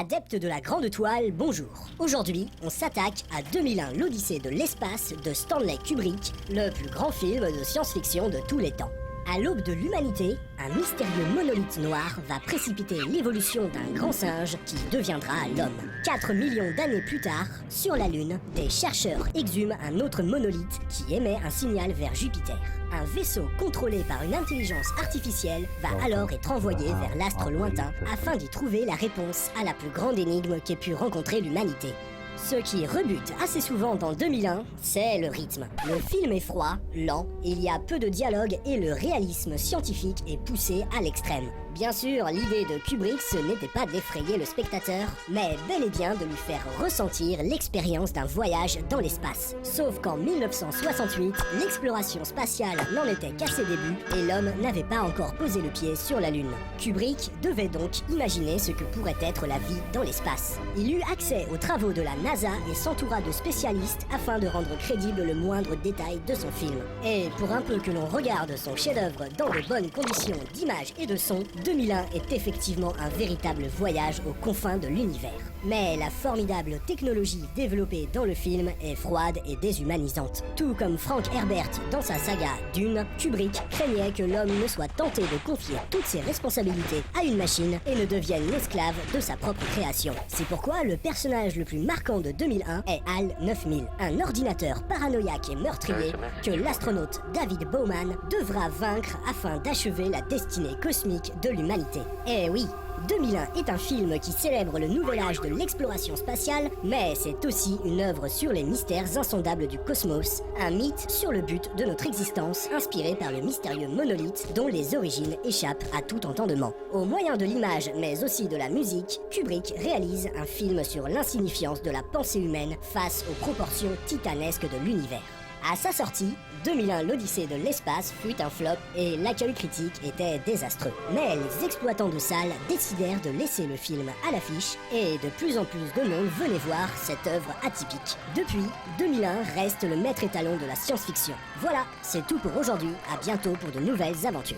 Adeptes de la grande toile, bonjour. Aujourd'hui, on s'attaque à 2001 l'Odyssée de l'espace de Stanley Kubrick, le plus grand film de science-fiction de tous les temps. À l'aube de l'humanité, un mystérieux monolithe noir va précipiter l'évolution d'un grand singe qui deviendra l'homme. 4 millions d'années plus tard, sur la Lune, des chercheurs exhument un autre monolithe qui émet un signal vers Jupiter. Un vaisseau contrôlé par une intelligence artificielle va alors être envoyé vers l'astre lointain afin d'y trouver la réponse à la plus grande énigme qu'ait pu rencontrer l'humanité. Ce qui rebute assez souvent dans 2001, c'est le rythme. Le film est froid, lent, il y a peu de dialogue et le réalisme scientifique est poussé à l'extrême. Bien sûr, l'idée de Kubrick, ce n'était pas d'effrayer le spectateur, mais bel et bien de lui faire ressentir l'expérience d'un voyage dans l'espace. Sauf qu'en 1968, l'exploration spatiale n'en était qu'à ses débuts et l'homme n'avait pas encore posé le pied sur la Lune. Kubrick devait donc imaginer ce que pourrait être la vie dans l'espace. Il eut accès aux travaux de la NASA et s'entoura de spécialistes afin de rendre crédible le moindre détail de son film. Et pour un peu que l'on regarde son chef-d'œuvre dans de bonnes conditions d'image et de son, 2001 est effectivement un véritable voyage aux confins de l'univers. Mais la formidable technologie développée dans le film est froide et déshumanisante. Tout comme Frank Herbert dans sa saga Dune, Kubrick craignait que l'homme ne soit tenté de confier toutes ses responsabilités à une machine et ne devienne l'esclave de sa propre création. C'est pourquoi le personnage le plus marquant de 2001 est HAL 9000, un ordinateur paranoïaque et meurtrier que l'astronaute David Bowman devra vaincre afin d'achever la destinée cosmique de l'humanité. Et oui, 2001 est un film qui célèbre le nouvel âge de l'exploration spatiale, mais c'est aussi une œuvre sur les mystères insondables du cosmos, un mythe sur le but de notre existence inspiré par le mystérieux monolithe dont les origines échappent à tout entendement. Au moyen de l'image, mais aussi de la musique, Kubrick réalise un film sur l'insignifiance de la pensée humaine face aux proportions titanesques de l'univers. À sa sortie, 2001 l'Odyssée de l'espace fut un flop et l'accueil critique était désastreux. Mais les exploitants de salles décidèrent de laisser le film à l'affiche et de plus en plus de monde venait voir cette œuvre atypique. Depuis, 2001 reste le maître étalon de la science-fiction. Voilà, c'est tout pour aujourd'hui, à bientôt pour de nouvelles aventures.